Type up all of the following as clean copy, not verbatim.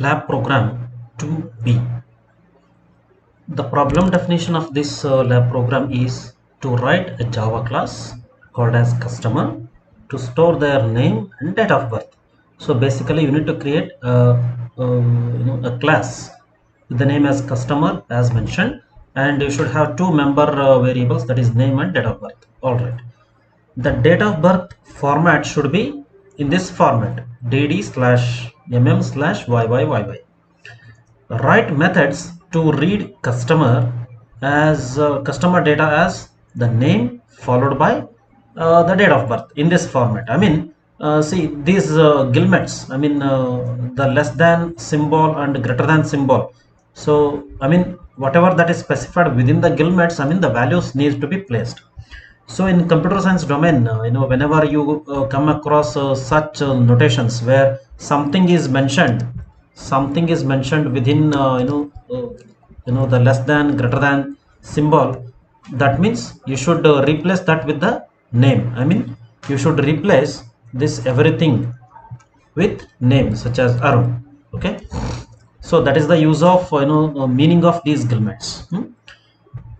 lab program 2B. The problem definition of this lab program is to write a Java class called as customer to store their name and date of birth. So basically you need to create a class with the name as customer as mentioned, and you should have two member variables, that is name and date of birth. Alright. The date of birth format should be in this format, dd/mm/yyyy. Write methods to read customer data as the name followed by the date of birth in this format. I mean, see these gilmets, I mean the less than symbol and greater than symbol. So I mean whatever that is specified within the gilmets, I mean the values need to be placed. So in computer science domain, whenever you come across such notations where something is mentioned within the less than greater than symbol, that means you should replace that with the name. I mean you should replace this everything with name such as Arun. Okay, so that is the use of meaning of these gilmets.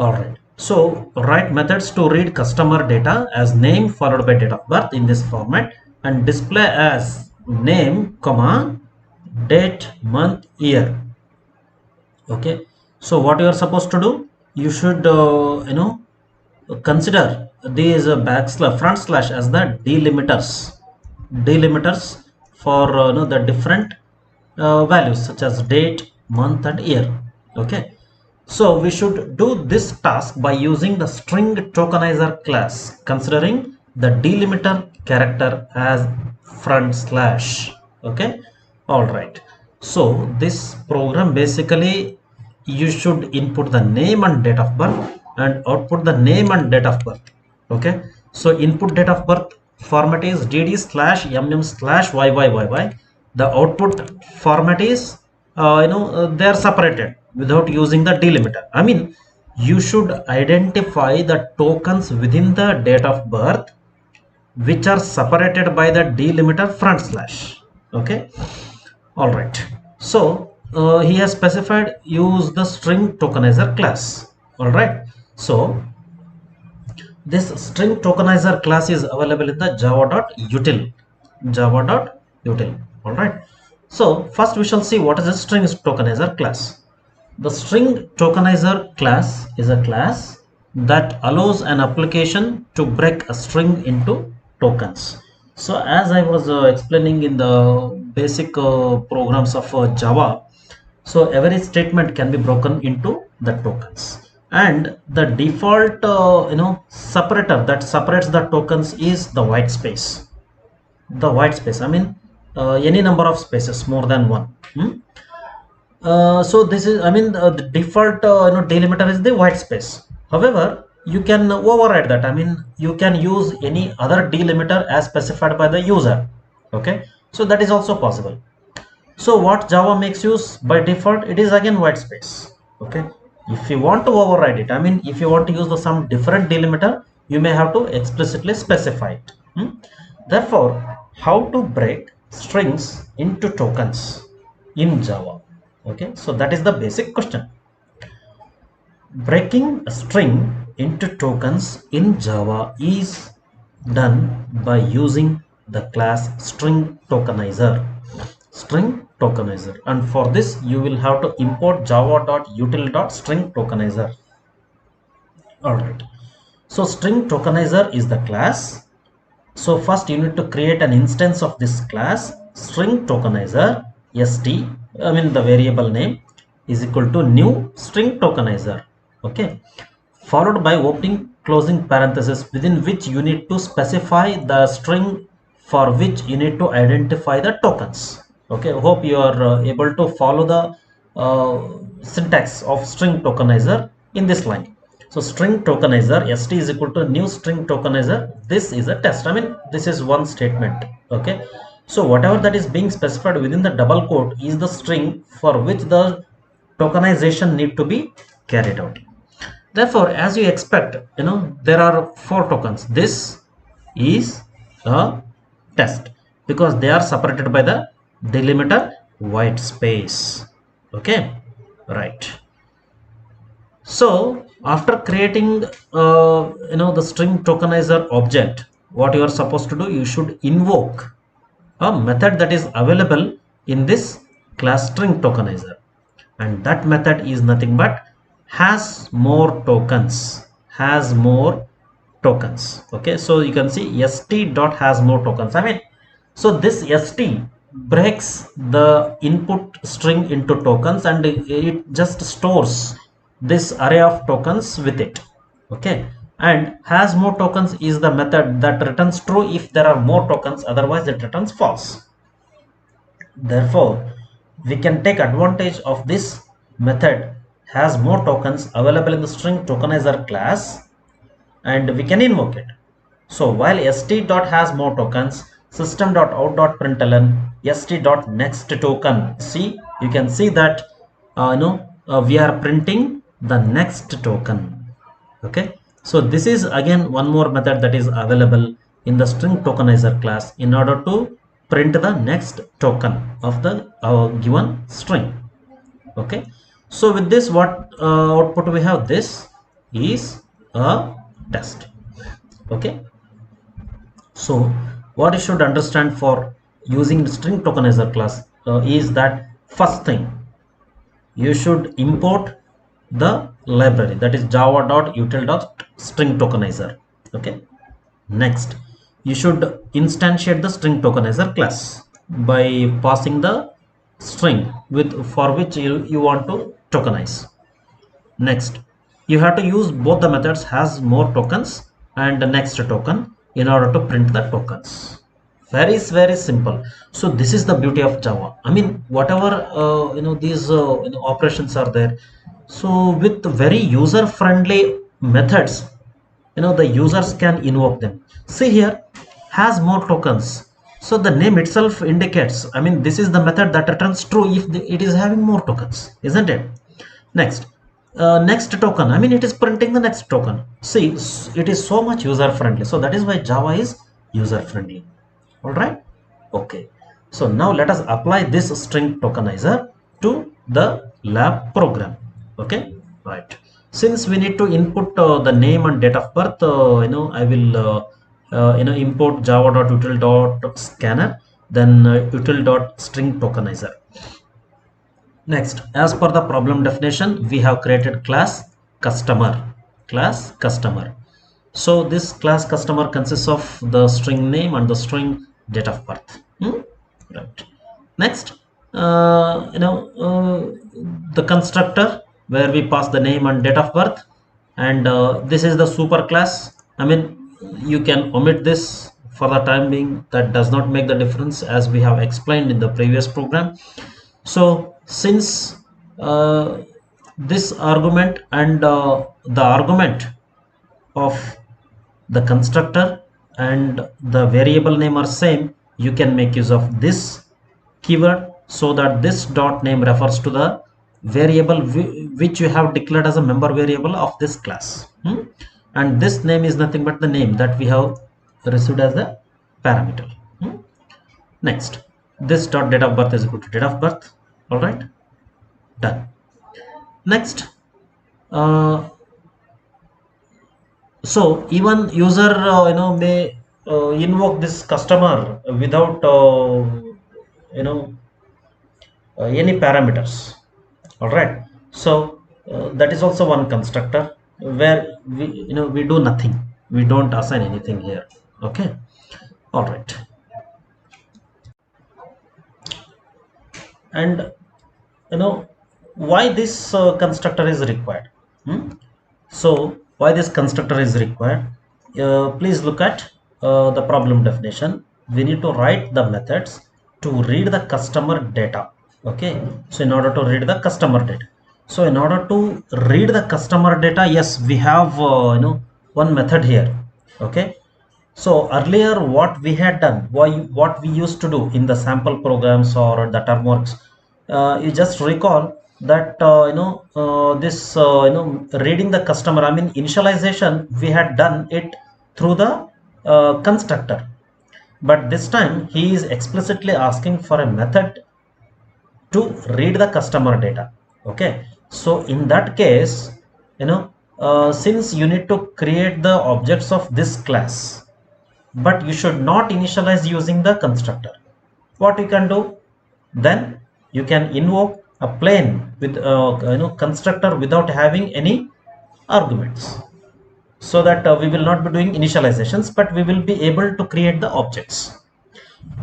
All right. So write methods to read customer data as name followed by date of birth in this format and display as name, comma, date, month, year. Okay. So what you are supposed to do? You should consider these front slash as the delimiters for the different values such as date, month, and year. Okay. So we should do this task by using the string tokenizer class, considering the delimiter character as front slash. Okay. All right. So this program basically you should input the name and date of birth and output the name and date of birth. Okay. So input date of birth format is dd/mm/yyyy. The output format is they are separated without using the delimiter. I mean you should identify the tokens within the date of birth which are separated by the delimiter front slash. Okay. All right. So he has specified use the string tokenizer class. All right. So this string tokenizer class is available in the java.util. All right. So first we shall see what is a string tokenizer class. The string tokenizer class is a class that allows an application to break a string into tokens. So as I was explaining in the basic programs of Java, so every statement can be broken into the tokens, and the default separator that separates the tokens is the white space. I mean any number of spaces more than one. So this is, I mean the default delimiter is the white space. However, you can override that. I mean you can use any other delimiter as specified by the user. Okay, so that is also possible. So what Java makes use by default, it is again white space. Okay, if you want to override it, I mean if you want to use some different delimiter, you may have to explicitly specify it. Therefore, how to break strings into tokens in Java? Okay, so that is the basic question. Breaking a string into tokens in Java is done by using the class string tokenizer. And for this you will have to import java.util.string tokenizer. All right. So string tokenizer is the class. So first you need to create an instance of this class string tokenizer st, I mean the variable name, is equal to new string tokenizer. Okay, followed by opening closing parenthesis within which you need to specify the string for which you need to identify the tokens. Okay, hope you are able to follow the syntax of string tokenizer in this line. So string tokenizer st is equal to new string tokenizer. This is a test. I mean this is one statement. Okay, so whatever that is being specified within the double quote is the string for which the tokenization need to be carried out. Therefore, as you expect, there are 4 tokens. This is a test because they are separated by the delimiter white space. Okay, right. So after creating the string tokenizer object, what you are supposed to do, you should invoke a method that is available in this class string tokenizer, and that method is nothing but has more tokens. Okay, so you can see st dot has more tokens. I mean, so this st breaks the input string into tokens, and it just stores this array of tokens with it. Okay, and has more tokens is the method that returns true if there are more tokens, otherwise it returns false. Therefore, we can take advantage of this method has more tokens available in the string tokenizer class, and we can invoke it. So while st dot has more tokens, system.out.println st.next token. See, you can see that we are printing the next token. Okay, so this is again one more method that is available in the string tokenizer class in order to print the next token of the given string. Okay, so with this, what output we have, this is a test. Okay, so what you should understand for using the string tokenizer class is that first thing, you should import the library, that is java.util.string tokenizer. Okay, next you should instantiate the string tokenizer class by passing the string with for which you want to tokenize. Next, you have to use both the methods has more tokens and the next token in order to print the tokens. Very simple. So this is the beauty of Java. I mean, whatever these operations are there, so with very user friendly methods, the users can invoke them. See here, has more tokens, so the name itself indicates, I mean, this is the method that returns true if it is having more tokens, isn't it? Next, next token, I mean, it is printing the next token. See, it is so much user friendly, so that is why Java is user friendly. All right, okay, so now let us apply this string tokenizer to the lab program. Okay, right, since we need to input the name and date of birth, I will import java.util.scanner, then util.string tokenizer. Next, as per the problem definition, we have created class customer. So this class customer consists of the string name and the string date of birth. Right. Next, the constructor where we pass the name and date of birth, and this is the super class. I mean, you can omit this for the time being. That does not make the difference, as we have explained in the previous program. So since this argument and the argument of the constructor and the variable name are same, you can make use of this keyword, so that this dot name refers to the variable which you have declared as a member variable of this class. And this name is nothing but the name that we have received as a parameter. Next, this dot date of birth is equal to date of birth. All right, done. Next, so even user may invoke this customer without any parameters. All right, so that is also one constructor where we do nothing, we don't assign anything here. Okay, all right. And why this constructor is required? So why this constructor is required, please look at the problem definition. We need to write the methods to read the customer data. Okay, so in order to read the customer data, so in order to read the customer data, yes, we have one method here. Okay, so earlier what we had done, what we used to do in the sample programs or the termworks, you just recall that this reading the customer, I mean, initialization, we had done it through the constructor, but this time he is explicitly asking for a method to read the customer data. Okay, so in that case, since you need to create the objects of this class, but you should not initialize using the constructor, what you can do, then you can invoke a plain with constructor without having any arguments, so that we will not be doing initializations, but we will be able to create the objects.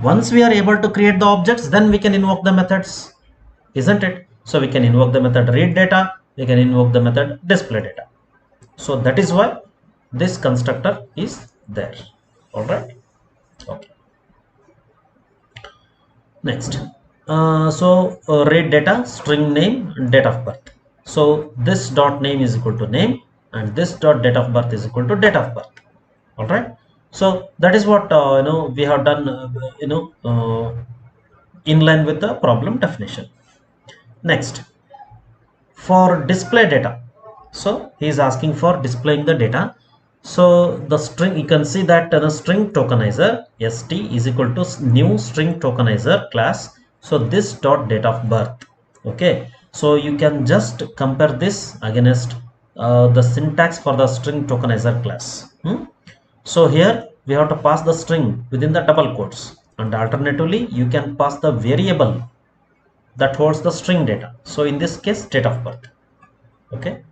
Once we are able to create the objects, then we can invoke the methods, isn't it? So we can invoke the method read data, we can invoke the method display data. So that is why this constructor is there. All right. Okay. Next, read data, string name, date of birth. So this dot name is equal to name, and this dot date of birth is equal to date of birth. All right. So that is what we have done. In line with the problem definition. Next, for display data, so he is asking for displaying the data. So the string, you can see that the string tokenizer st is equal to new string tokenizer class. So this dot date of birth. Okay, so you can just compare this against the syntax for the string tokenizer class. So here we have to pass the string within the double quotes, and alternatively you can pass the variable that holds the string data. So in this case, date of birth. Okay.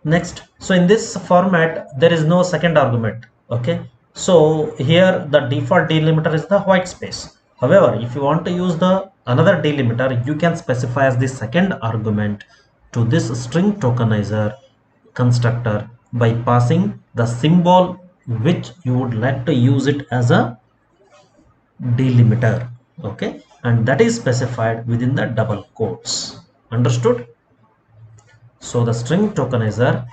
Next, so in this format there is no second argument. Okay, so here the default delimiter is the white space. However, if you want to use the another delimiter, you can specify as the second argument to this string tokenizer constructor by passing the symbol which you would like to use it as a delimiter. Okay, and that is specified within the double quotes. Understood? So the string tokenizer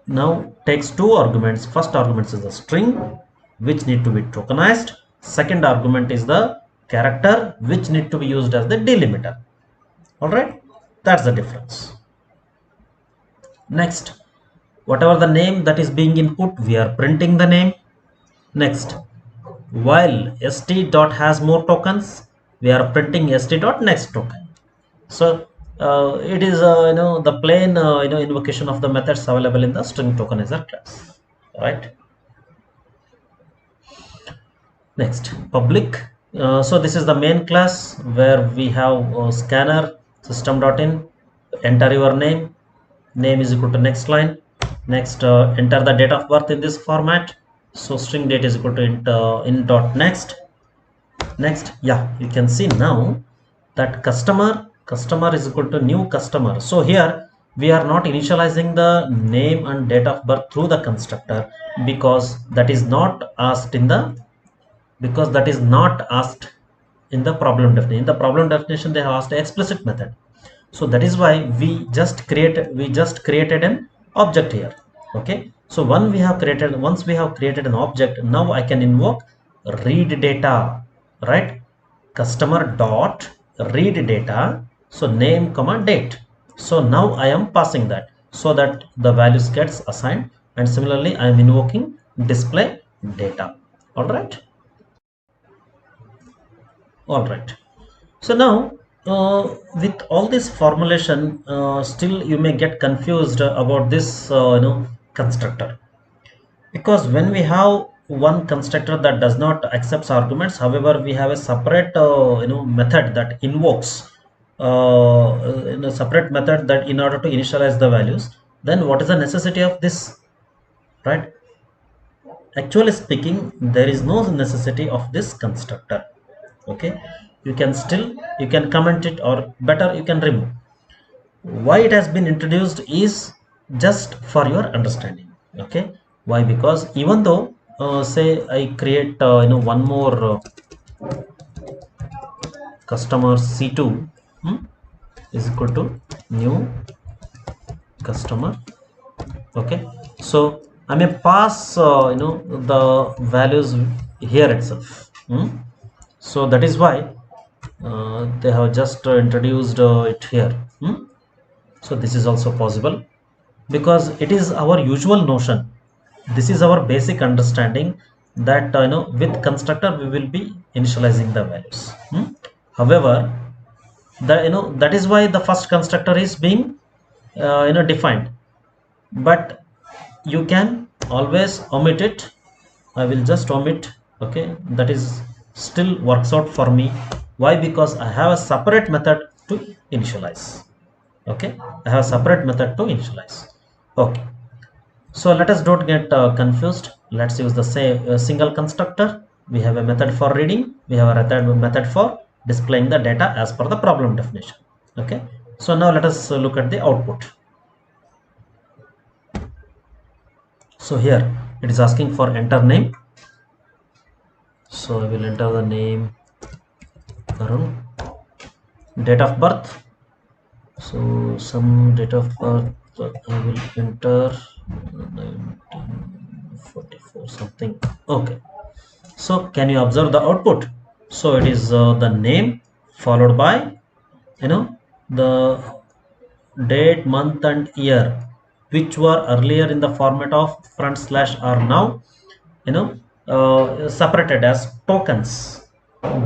now takes two arguments. First argument is the string which need to be tokenized. Second argument is the character which need to be used as the delimiter. All right, that's the difference. Next, whatever the name that is being input, we are printing the name. Next, while st dot has more tokens, we are printing st dot next token. So it is the plain invocation of the methods available in the string tokenizer class. Right. Next, public. So this is the main class where we have scanner system.in. Enter your name. Name is equal to next line. Next, enter the date of birth in this format. So string date is equal to in dot next. Next, yeah, you can see now that customer is equal to new customer. So here we are not initializing the name and date of birth through the constructor, because that is not asked in the problem definition. In the problem definition they have asked an explicit method. So that is why we just created an object here. Okay, so once we have created an object, now I can invoke read data, right? Customer dot read data, so name comma date. So now I am passing that so that the values gets assigned, and similarly I am invoking display data. All right. So now with all this formulation, still you may get confused about this constructor, because when we have one constructor that does not accept arguments, however we have a separate method that invokes in a separate method that in order to initialize the values, then what is the necessity of this, right? Actually speaking, there is no necessity of this constructor. Okay, you can comment it, or better you can remove. Why it has been introduced is just for your understanding. Okay, why? Because even though say I create one more customer C2 is equal to new customer. Okay, so I may pass the values here itself. So that is why they have just introduced it here. So this is also possible, because it is our usual notion. This is our basic understanding that with constructor we will be initializing the values. However, that is why the first constructor is being defined, but you can always omit it. I will just omit. Okay, that is still works out for me. Why? Because I have a separate method to initialize. Okay, I have a separate method to initialize. Okay, so let us don't get confused. Let's use the same single constructor. We have a method for reading, we have a method for displaying the data as per the problem definition. Okay, so now let us look at the output. So here it is asking for enter name, so I will enter the name Arun. Date of birth, so some date of birth I will enter 1944 something. Okay, so can you observe the output? So it is the name followed by the date, month and year, which were earlier in the format of front slash, are now separated as tokens.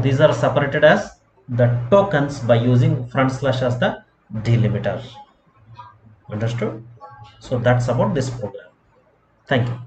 These are separated as the tokens by using front slash as the delimiter. Understood? So that's about this program. Thank you.